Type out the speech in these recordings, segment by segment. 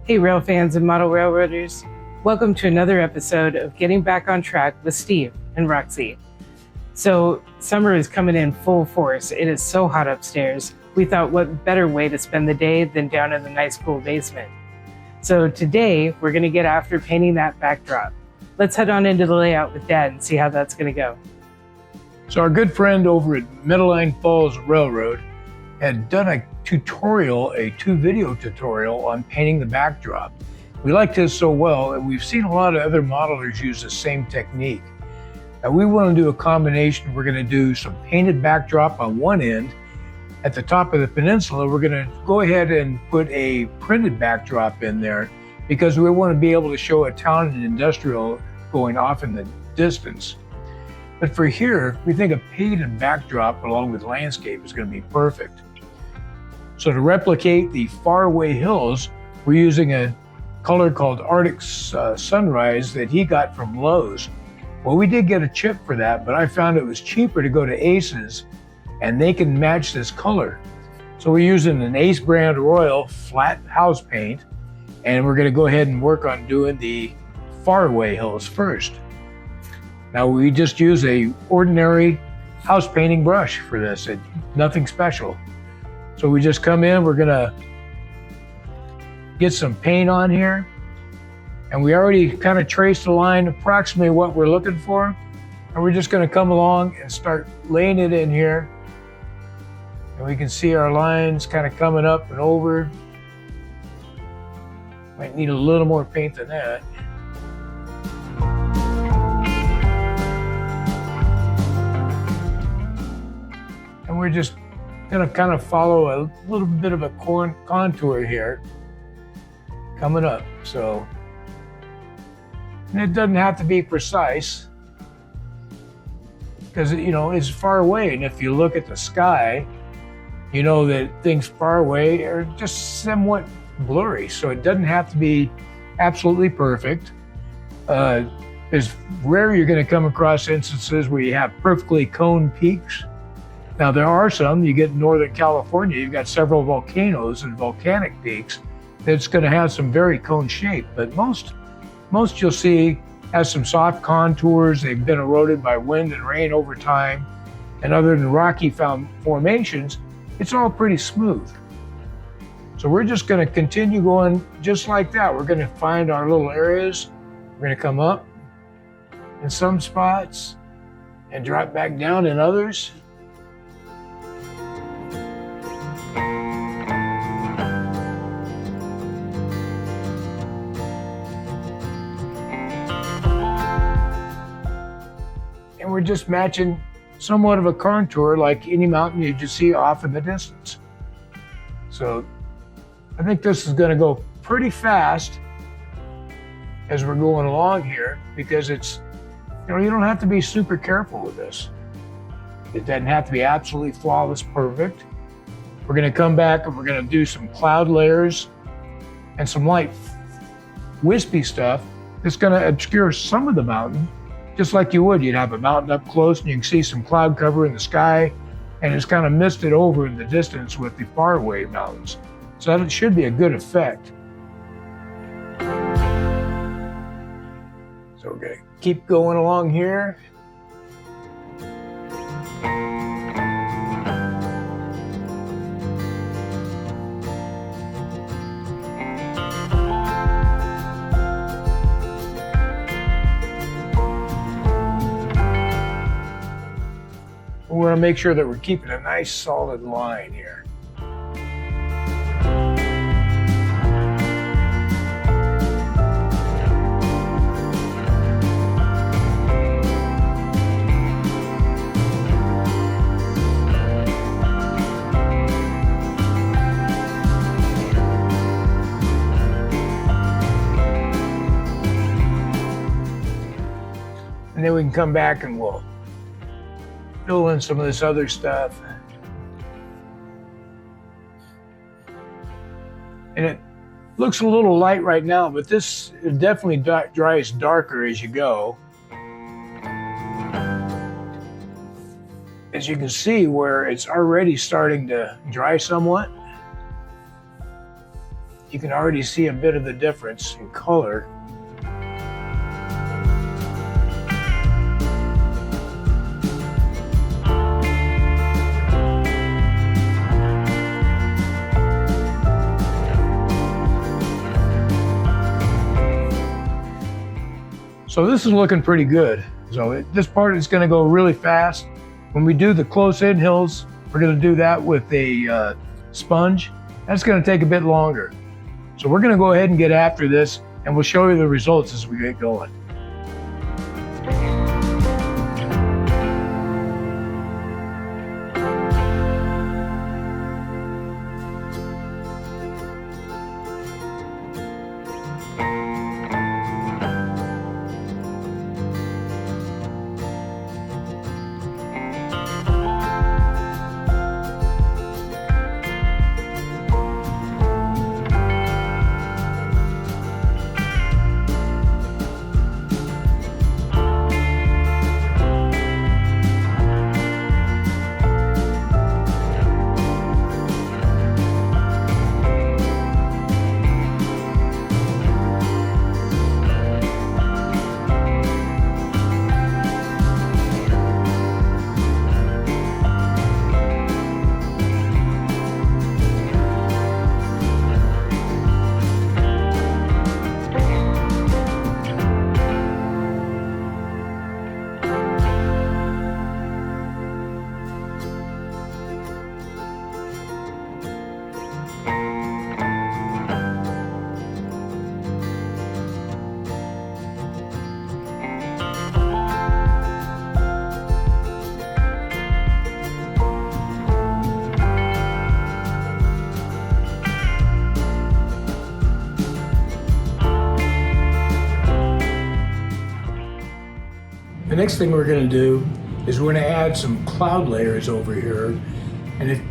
Hey, rail fans and model railroaders. Welcome to another episode of Getting Back on Track with Steve and Roxy. So, summer is coming in full force. It is so hot upstairs. We thought what better way to spend the day than down in the nice cool basement. So today, we're gonna get after painting that backdrop. Let's head on into the layout with Dad and see how that's gonna go. So our good friend over at Medline Falls Railroad had done a two-video tutorial on painting the backdrop. We liked this so well, and we've seen a lot of other modelers use the same technique. Now we want to do a combination. We're going to do some painted backdrop on one end. At the top of the peninsula, we're going to go ahead and put a printed backdrop in there because we want to be able to show a town and industrial going off in the distance. But for here, we think a painted backdrop along with landscape is going to be perfect. So to replicate the faraway hills, we're using a color called Arctic Sunrise that he got from Lowe's. Well, we did get a chip for that, but I found it was cheaper to go to Aces and they can match this color. So we're using an Ace brand Royal flat house paint, and we're going to go ahead and work on doing the faraway hills first. Now we just use a ordinary house painting brush for this, nothing special. So we just come in, we're gonna get some paint on here, and we already kind of traced the line approximately what we're looking for, and we're just gonna come along and start laying it in here. And we can see our lines kind of coming up and over. Might need a little more paint than that. And we're just gonna kind of follow a little bit of a contour here coming up. So, and it doesn't have to be precise because it's far away. And if you look at the sky, you know that things far away are just somewhat blurry. So it doesn't have to be absolutely perfect. It's rare you're gonna come across instances where you have perfectly coned peaks. Now there are some, you get in Northern California, you've got several volcanoes and volcanic peaks that's gonna have some very cone shape, but most you'll see has some soft contours. They've been eroded by wind and rain over time. And other than rocky formations, it's all pretty smooth. So we're just gonna continue going just like that. We're gonna find our little areas. We're gonna come up in some spots and drop back down in others. And we're just matching somewhat of a contour like any mountain you just see off in the distance. So I think this is gonna go pretty fast as we're going along here because it's, you don't have to be super careful with this. It doesn't have to be absolutely flawless, perfect. We're gonna come back and we're gonna do some cloud layers and some light wispy stuff that's gonna obscure some of the mountain. Just like you would, you'd have a mountain up close and you can see some cloud cover in the sky, and it's kind of misted over in the distance with the faraway mountains. So that should be a good effect. So we're gonna keep going along here. We want to make sure that we're keeping a nice solid line here. And then we can come back and we'll fill in some of this other stuff. And it looks a little light right now, but this definitely dries darker as you go. As you can see where it's already starting to dry somewhat. you can already see a bit of the difference in color. So this is looking pretty good. So this part is going to go really fast. When we do the close-in hills, we're going to do that with a sponge. That's going to take a bit longer. So we're going to go ahead and get after this, and we'll show you the results as we get going. The next thing we're going to do is we're going to add some cloud layers over here. And if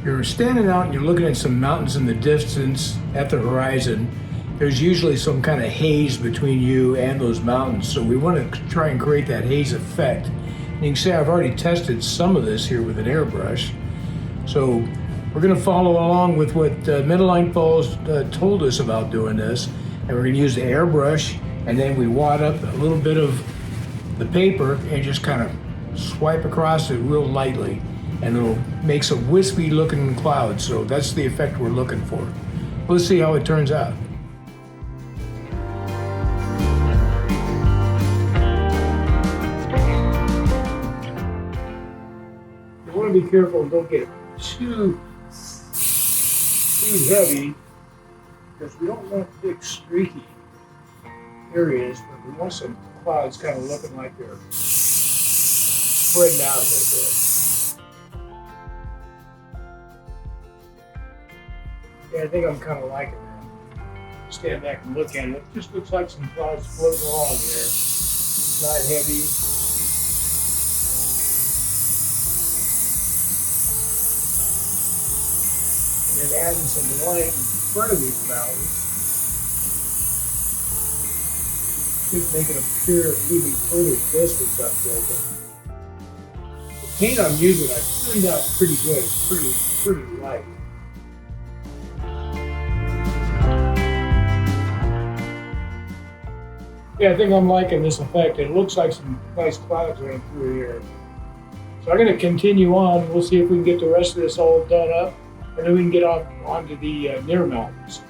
you're standing out and you're looking at some mountains in the distance at the horizon, there's usually some kind of haze between you and those mountains. So we want to try and create that haze effect. And you can see I've already tested some of this here with an airbrush. So we're going to follow along with what Medellin Falls told us about doing this. And we're going to use the airbrush, and then we wad up a little bit of the paper and just kind of swipe across it real lightly, and it'll make some wispy looking clouds. So that's the effect we're looking for. Let's see how it turns out. You want to be careful and don't get it too heavy, because we don't want big streaky areas, but we want some clouds kind of looking like they're spreading out a little bit. Yeah, I think I'm kind of liking that. Stand back and look at it. It just looks like some clouds floating along there. It's not heavy. And then adding some light in front of these clouds should make it appear even further distance I'm taking. The paint I'm using, I turned out pretty good. It's pretty light. Yeah, I think I'm liking this effect. It looks like some nice clouds running through here. So I'm going to continue on. We'll see if we can get the rest of this all done up, and then we can get off onto the near mountains.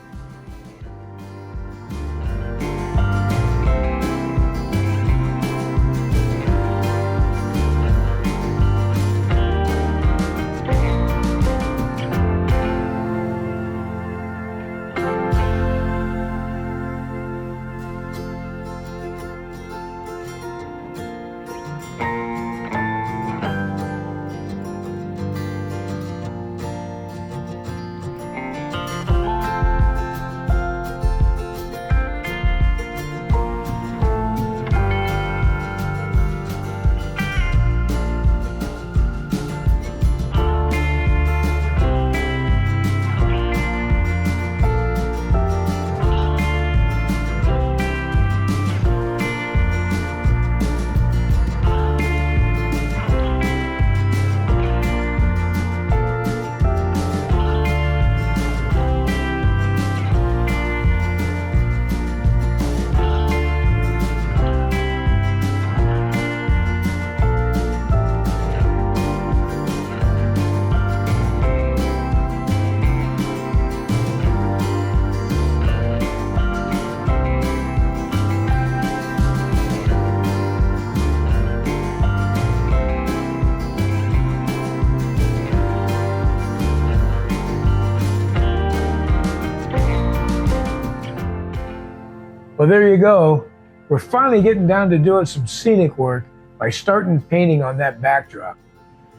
Well, there you go. We're finally getting down to doing some scenic work by starting painting on that backdrop.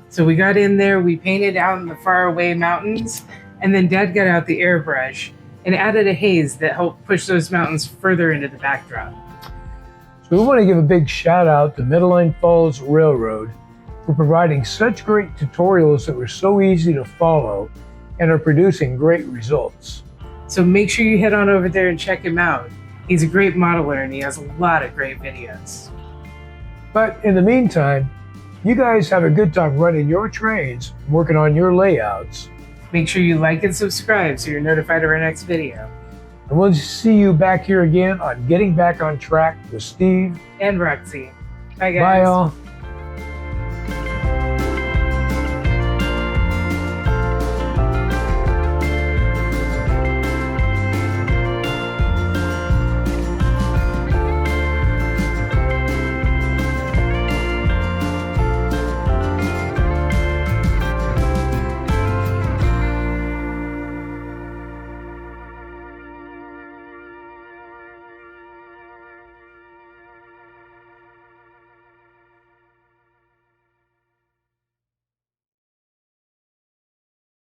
So we got in there, we painted out in the faraway mountains, and then Dad got out the airbrush and added a haze that helped push those mountains further into the backdrop. So we want to give a big shout out to Medellin Falls Railroad for providing such great tutorials that were so easy to follow and are producing great results. So make sure you head on over there and check him out. He's a great modeler and he has a lot of great videos. But in the meantime, you guys have a good time running your trains, working on your layouts. Make sure you like and subscribe so you're notified of our next video. And we'll see you back here again on Getting Back on Track with Steve And Roxy. Bye, guys. Bye, all.